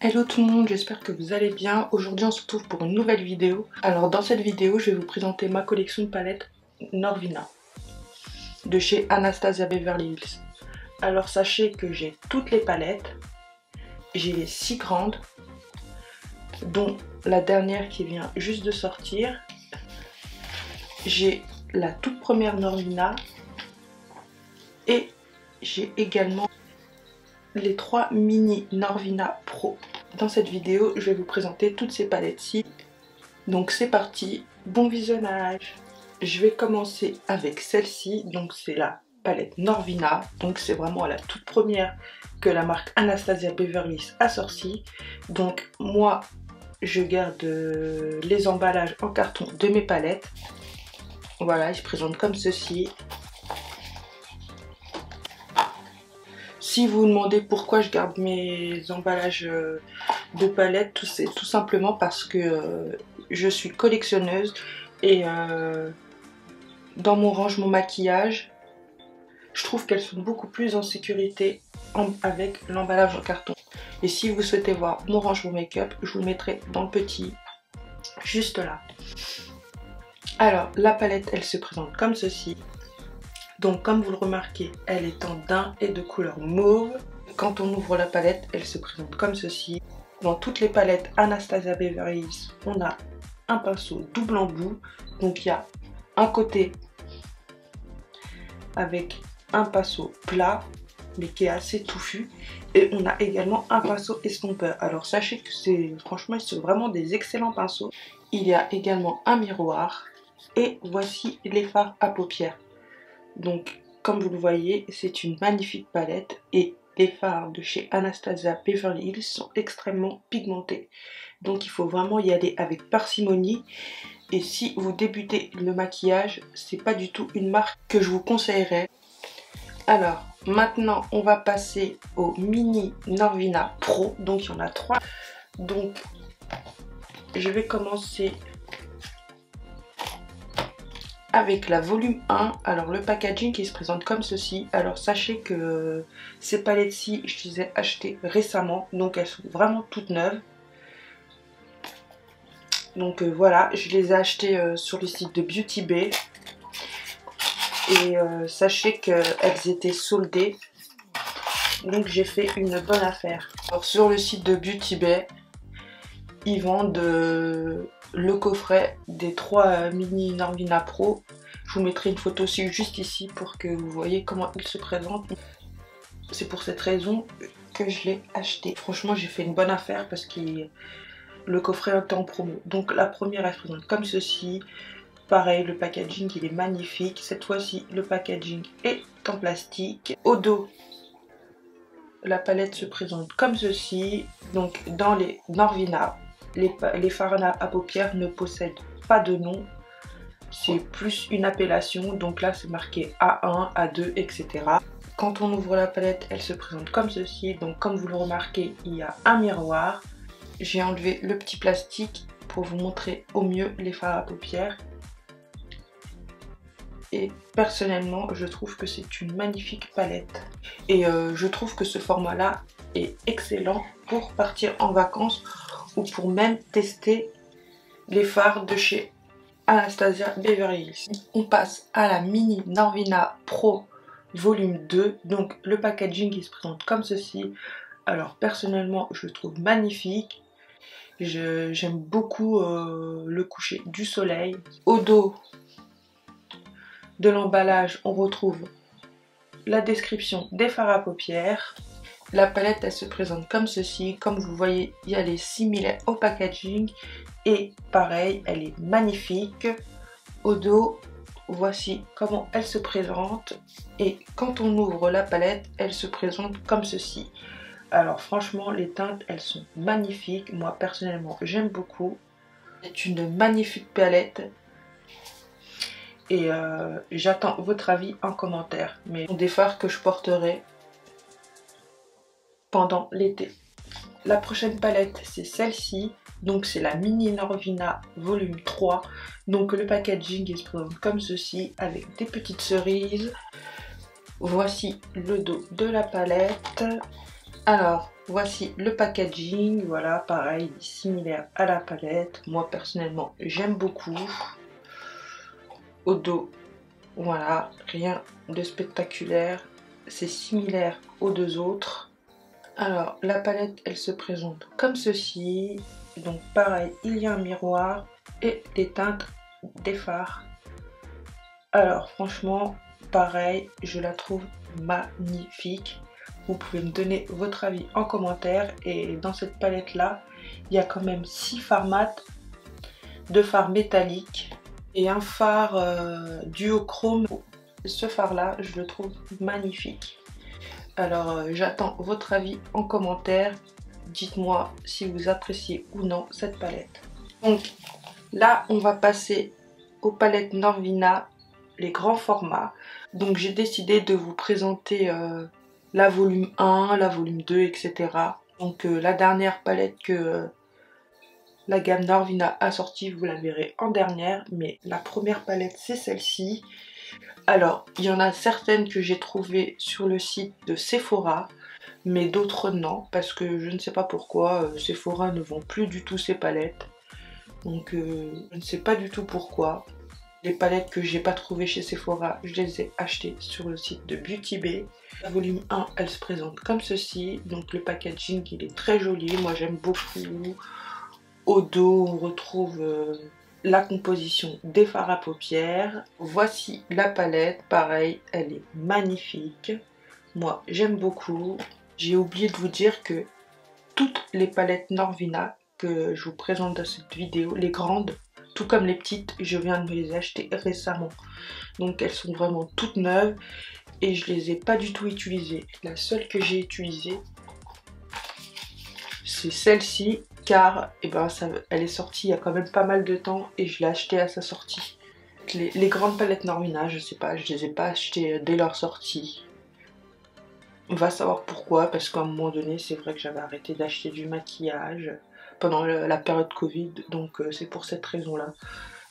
Hello tout le monde, j'espère que vous allez bien. Aujourd'hui on se retrouve pour une nouvelle vidéo. Alors dans cette vidéo je vais vous présenter ma collection de palettes Norvina de chez Anastasia Beverly Hills. Alors sachez que j'ai toutes les palettes, j'ai les 6 grandes, dont la dernière qui vient juste de sortir. J'ai la toute première Norvina et j'ai également les 3 mini Norvina Pro. Dans cette vidéo, je vais vous présenter toutes ces palettes-ci. Donc c'est parti, bon visionnage. Je vais commencer avec celle-ci, donc c'est la palette Norvina. Donc c'est vraiment la toute première que la marque Anastasia Beverly Hills a sorti. Donc moi, je garde les emballages en carton de mes palettes. Voilà, ils se présentent comme ceci. Si vous vous demandez pourquoi je garde mes emballages de palettes, c'est tout simplement parce que je suis collectionneuse et dans mon rangement maquillage, je trouve qu'elles sont beaucoup plus en sécurité avec l'emballage en carton. Et si vous souhaitez voir mon rangement make-up, je vous le mettrai dans le petit, juste là. Alors, la palette, elle se présente comme ceci. Donc comme vous le remarquez, elle est en daim et de couleur mauve. Quand on ouvre la palette, elle se présente comme ceci. Dans toutes les palettes Anastasia Beverly Hills, on a un pinceau double embout. Donc il y a un côté avec un pinceau plat, mais qui est assez touffu. Et on a également un pinceau estompeur. Alors sachez que franchement, c'est vraiment des excellents pinceaux. Il y a également un miroir. Et voici les fards à paupières. Donc comme vous le voyez, c'est une magnifique palette et les fards de chez Anastasia Beverly Hills sont extrêmement pigmentés. Donc il faut vraiment y aller avec parcimonie. Et si vous débutez le maquillage, c'est pas du tout une marque que je vous conseillerais. Alors maintenant on va passer au mini Norvina Pro. Donc il y en a 3. Donc je vais commencer avec la volume 1, alors le packaging qui se présente comme ceci. Alors sachez que ces palettes-ci, je les ai achetées récemment, donc elles sont vraiment toutes neuves. Donc voilà, je les ai achetées sur le site de Beauty Bay. Et sachez qu'elles étaient soldées, donc j'ai fait une bonne affaire. Alors sur le site de Beauty Bay, ils vendent le coffret des 3 mini Norvina Pro. Je vous mettrai une photo aussi juste ici pour que vous voyez comment il se présente. C'est pour cette raison que je l'ai acheté. Franchement, j'ai fait une bonne affaire parce que le coffret est en promo. Donc la première, elle se présente comme ceci. Pareil, le packaging il est magnifique. Cette fois-ci, le packaging est en plastique. Au dos, la palette se présente comme ceci. Donc dans les Norvina, les fards à paupières ne possèdent pas de nom, c'est plus une appellation, donc là c'est marqué A1, A2, etc. Quand on ouvre la palette, elle se présente comme ceci, donc comme vous le remarquez, il y a un miroir. J'ai enlevé le petit plastique pour vous montrer au mieux les fards à paupières. Et personnellement, je trouve que c'est une magnifique palette. Et je trouve que ce format-là est excellent pour partir en vacances ou pour même tester les fards de chez Anastasia Beverly Hills. On passe à la mini Norvina Pro volume 2. Donc le packaging il se présente comme ceci. Alors personnellement je le trouve magnifique. J'aime beaucoup le coucher du soleil. Au dos de l'emballage on retrouve la description des fards à paupières. La palette elle se présente comme ceci. Comme vous voyez, il y a les similets au packaging. Et pareil, elle est magnifique. Au dos, voici comment elle se présente. Et quand on ouvre la palette, elle se présente comme ceci. Alors franchement, les teintes, elles sont magnifiques. Moi, personnellement, j'aime beaucoup. C'est une magnifique palette. Et j'attends votre avis en commentaire. Mais des fards que je porterai pendant l'été. La prochaine palette c'est celle-ci, donc c'est la mini Norvina volume 3. Donc le packaging il se présente comme ceci avec des petites cerises. Voici le dos de la palette. Alors Voici le packaging, voilà, pareil, similaire à la palette. Moi personnellement, j'aime beaucoup. Au dos, voilà, rien de spectaculaire. C'est similaire aux deux autres. Alors, la palette, elle se présente comme ceci. Donc pareil, il y a un miroir et des teintes des fards. Alors franchement, pareil, je la trouve magnifique. Vous pouvez me donner votre avis en commentaire. Et dans cette palette là, il y a quand même 6 fards mat, 2 fards métalliques et un phare duochrome. Ce phare là, je le trouve magnifique. Alors j'attends votre avis en commentaire. Dites-moi si vous appréciez ou non cette palette. Donc là, on va passer aux palettes Norvina, les grands formats. Donc j'ai décidé de vous présenter la volume 1, la volume 2, etc. Donc la dernière palette que la gamme Norvina a sortie, vous la verrez en dernière. Mais la première palette, c'est celle-ci. Alors, il y en a certaines que j'ai trouvées sur le site de Sephora, mais d'autres non, parce que je ne sais pas pourquoi, Sephora ne vend plus du tout ces palettes. Donc je ne sais pas du tout pourquoi. Les palettes que j'ai pas trouvées chez Sephora, je les ai achetées sur le site de Beauty Bay. La volume 1, elle se présente comme ceci. Donc le packaging, il est très joli, moi j'aime beaucoup. Au dos, on retrouve la composition des fards à paupières. Voici la palette, pareil, elle est magnifique. Moi j'aime beaucoup. J'ai oublié de vous dire que toutes les palettes Norvina que je vous présente dans cette vidéo, les grandes, tout comme les petites, je viens de me les acheter récemment. Donc elles sont vraiment toutes neuves et je les ai pas du tout utilisées. La seule que j'ai utilisée, c'est celle-ci, car elle est sortie il y a quand même pas mal de temps et je l'ai achetée à sa sortie. Les grandes palettes Norvina, je sais pas, je les ai pas achetées dès leur sortie. On va savoir pourquoi, parce qu'à un moment donné, c'est vrai que j'avais arrêté d'acheter du maquillage pendant la période Covid, donc c'est pour cette raison-là.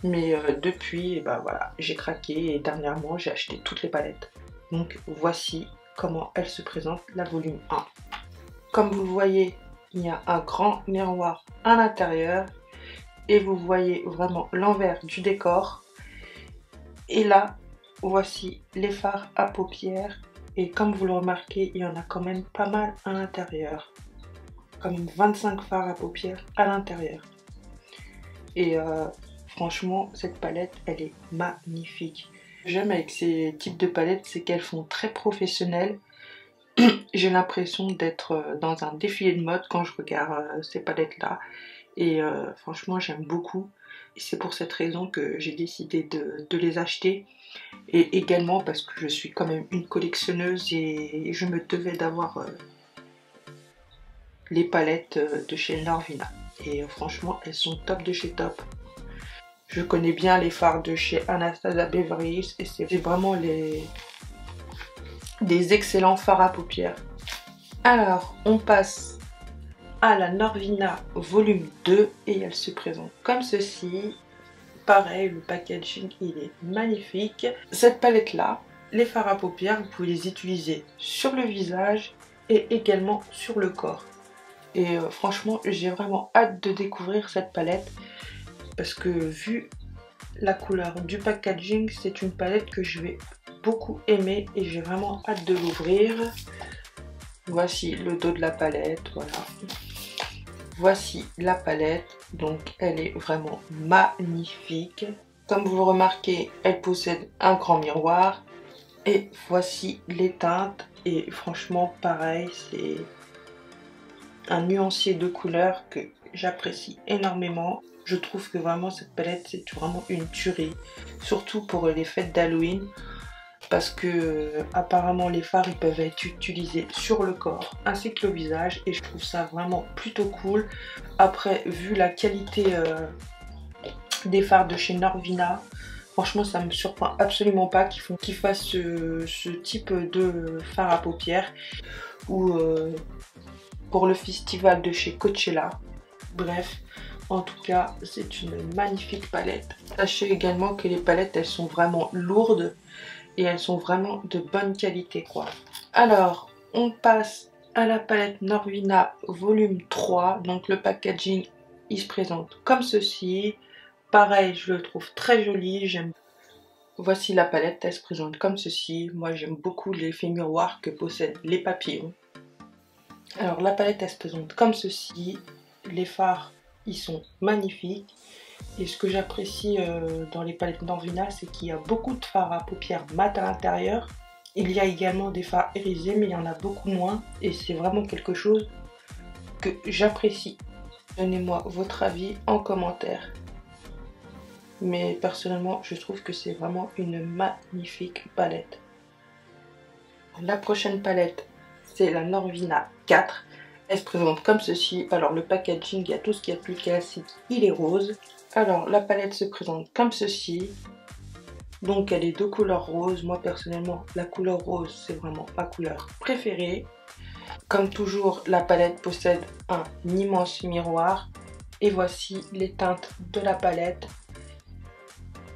Mais depuis, voilà, j'ai craqué et dernièrement, j'ai acheté toutes les palettes. Donc voici comment elle se présente, la volume 1. Comme vous le voyez, il y a un grand miroir à l'intérieur et vous voyez vraiment l'envers du décor. Et là, voici les fards à paupières. Et comme vous le remarquez, il y en a quand même pas mal à l'intérieur. Quand même 25 fards à paupières à l'intérieur. Et franchement, cette palette, elle est magnifique. J'aime avec ces types de palettes, c'est qu'elles font très professionnelles. J'ai l'impression d'être dans un défilé de mode quand je regarde ces palettes-là. Et franchement, j'aime beaucoup. Et c'est pour cette raison que j'ai décidé de les acheter. Et également parce que je suis quand même une collectionneuse et je me devais d'avoir les palettes de chez Norvina. Et franchement, elles sont top de chez top. Je connais bien les fards de chez Anastasia Beverly Hills et c'est vraiment des excellents fards à paupières. Alors, on passe à la Norvina volume 2 et elle se présente comme ceci. Pareil, le packaging, il est magnifique. Cette palette-là, les fards à paupières, vous pouvez les utiliser sur le visage et également sur le corps. Et franchement, j'ai vraiment hâte de découvrir cette palette parce que vu la couleur du packaging, c'est une palette que je vais beaucoup aimer et j'ai vraiment hâte de l'ouvrir. Voici le dos de la palette, voilà. Voici la palette, donc elle est vraiment magnifique. Comme vous le remarquez, elle possède un grand miroir. Et voici les teintes. Et franchement, pareil, c'est un nuancier de couleurs que j'apprécie énormément. Je trouve que vraiment cette palette, c'est vraiment une tuerie. Surtout pour les fêtes d'Halloween. Parce que apparemment les fards ils peuvent être utilisés sur le corps ainsi que le visage et je trouve ça vraiment plutôt cool. Après, vu la qualité des fards de chez Norvina, franchement ça me surprend absolument pas qu'ils fassent ce type de fard à paupières ou pour le festival de chez Coachella. Bref, en tout cas c'est une magnifique palette. Sachez également que les palettes elles sont vraiment lourdes et elles sont vraiment de bonne qualité quoi. Alors on passe à la palette Norvina volume 3. Donc le packaging il se présente comme ceci. Pareil, je le trouve très joli, j'aime. Voici la palette, elle se présente comme ceci. Moi j'aime beaucoup l'effet miroir que possèdent les papillons. Alors la palette elle se présente comme ceci. Les fards ils sont magnifiques. Et ce que j'apprécie dans les palettes Norvina, c'est qu'il y a beaucoup de fards à paupières mat à l'intérieur. Il y a également des fards irisés, mais il y en a beaucoup moins. Et c'est vraiment quelque chose que j'apprécie. Donnez-moi votre avis en commentaire. Mais personnellement, je trouve que c'est vraiment une magnifique palette. La prochaine palette, c'est la Norvina 4. Elle se présente comme ceci. Alors le packaging, il y a tout ce qu'il y a de plus classique, il est rose. Alors la palette se présente comme ceci. Donc elle est de couleur rose. Moi personnellement, la couleur rose, c'est vraiment ma couleur préférée. Comme toujours, la palette possède un immense miroir. Et voici les teintes de la palette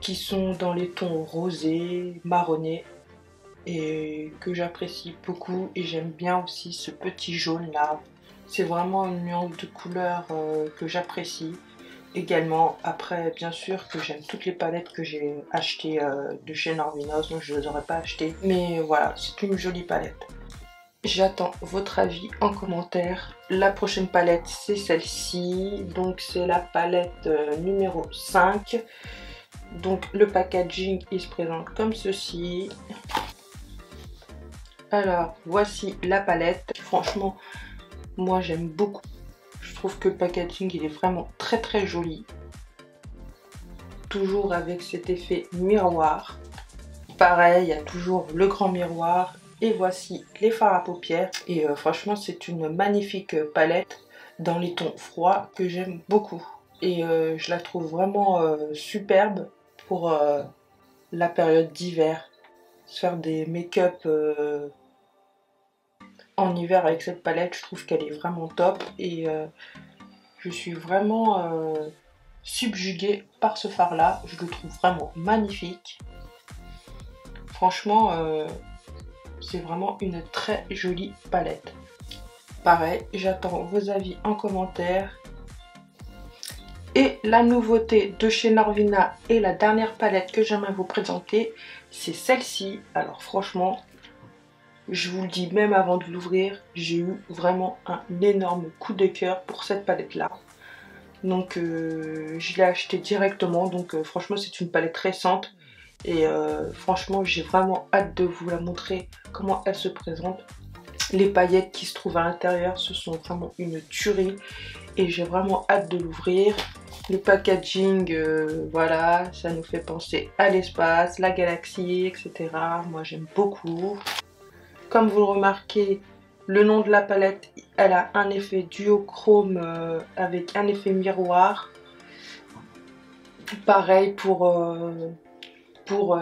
qui sont dans les tons rosés, marronnés et que j'apprécie beaucoup. Et j'aime bien aussi ce petit jaune là. C'est vraiment une nuance de couleur que j'apprécie. Également, après bien sûr que j'aime toutes les palettes que j'ai achetées de chez Norvina, donc je ne les aurais pas achetées. Mais voilà, c'est une jolie palette. J'attends votre avis en commentaire. La prochaine palette c'est celle-ci, donc c'est la palette numéro 5. Donc le packaging il se présente comme ceci. Alors voici la palette. Franchement, moi j'aime beaucoup. Je trouve que le packaging il est vraiment très joli. Toujours avec cet effet miroir. Pareil, il y a toujours le grand miroir. Et voici les fards à paupières. Et franchement, c'est une magnifique palette dans les tons froids que j'aime beaucoup. Et je la trouve vraiment superbe pour la période d'hiver. Se faire des make-up en hiver avec cette palette, je trouve qu'elle est vraiment top. Et je suis vraiment subjuguée par ce fard là. Je le trouve vraiment magnifique. Franchement, c'est vraiment une très jolie palette. Pareil, j'attends vos avis en commentaire. Et la nouveauté de chez Norvina et la dernière palette que j'aimerais vous présenter, c'est celle-ci. Alors franchement, je vous le dis même avant de l'ouvrir, j'ai eu vraiment un énorme coup de cœur pour cette palette-là. Donc je l'ai achetée directement, donc franchement c'est une palette récente. Et franchement j'ai vraiment hâte de vous la montrer comment elle se présente. Les paillettes qui se trouvent à l'intérieur, ce sont vraiment une tuerie. Et j'ai vraiment hâte de l'ouvrir. Le packaging, voilà, ça nous fait penser à l'espace, la galaxie, etc. Moi j'aime beaucoup. Comme vous le remarquez, le nom de la palette, elle a un effet duochrome avec un effet miroir. Pareil pour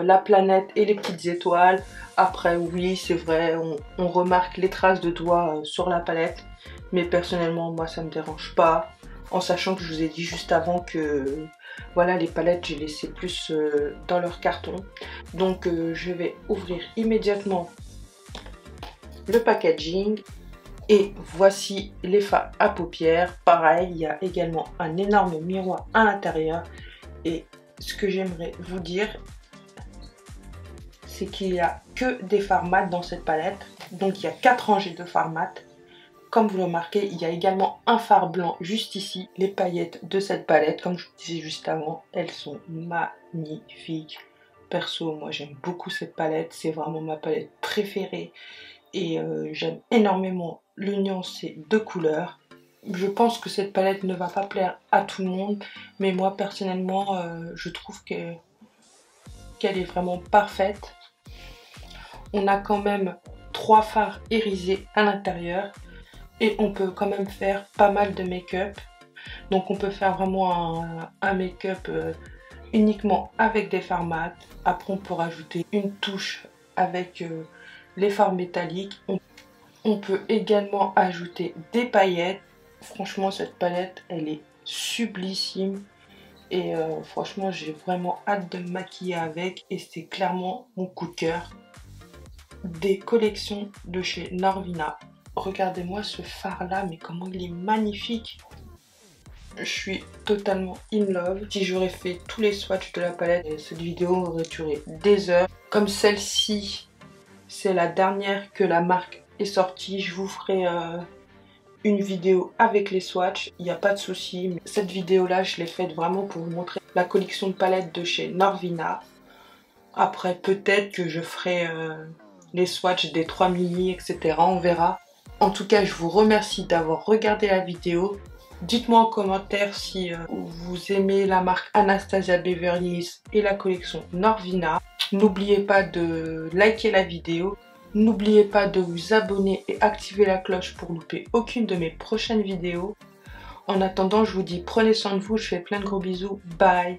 la planète et les petites étoiles. Après oui c'est vrai, on remarque les traces de doigts sur la palette, mais personnellement moi ça me dérange pas, en sachant que je vous ai dit juste avant que voilà, les palettes j'ai laissé plus dans leur carton. Donc je vais ouvrir immédiatement le packaging. Et voici les fards à paupières. Pareil, il y a également un énorme miroir à l'intérieur. Et ce que j'aimerais vous dire, c'est qu'il n'y a que des fards mat dans cette palette. Donc il y a 4 rangées de fards mat. Comme vous le remarquez, il y a également un fard blanc juste ici. Les paillettes de cette palette, comme je vous disais juste avant, elles sont magnifiques. Perso, moi j'aime beaucoup cette palette. C'est vraiment ma palette préférée. Et j'aime énormément le nuancé de couleurs. Je pense que cette palette ne va pas plaire à tout le monde. Mais moi personnellement, je trouve qu'elle est vraiment parfaite. On a quand même 3 fards irisés à l'intérieur. Et on peut quand même faire pas mal de make-up. Donc on peut faire vraiment un make-up uniquement avec des fards mat. Après on peut rajouter une touche avec les fards métalliques. On peut également ajouter des paillettes. Franchement cette palette elle est sublissime. Et franchement j'ai vraiment hâte de me maquiller avec. Et c'est clairement mon coup de cœur des collections de chez Norvina. Regardez-moi ce fard là, mais comment il est magnifique. Je suis totalement in love. Si j'aurais fait tous les swatchs de la palette, cette vidéo aurait duré des heures. Comme celle-ci, c'est la dernière que la marque est sortie, je vous ferai une vidéo avec les swatchs, il n'y a pas de souci. Cette vidéo là, je l'ai faite vraiment pour vous montrer la collection de palettes de chez Norvina. Après, peut-être que je ferai les swatchs des 3 mini, etc. On verra. En tout cas, je vous remercie d'avoir regardé la vidéo. Dites-moi en commentaire si vous aimez la marque Anastasia Beverly Hills et la collection Norvina. N'oubliez pas de liker la vidéo. N'oubliez pas de vous abonner et activer la cloche pour louper aucune de mes prochaines vidéos. En attendant, je vous dis prenez soin de vous, je fais plein de gros bisous. Bye!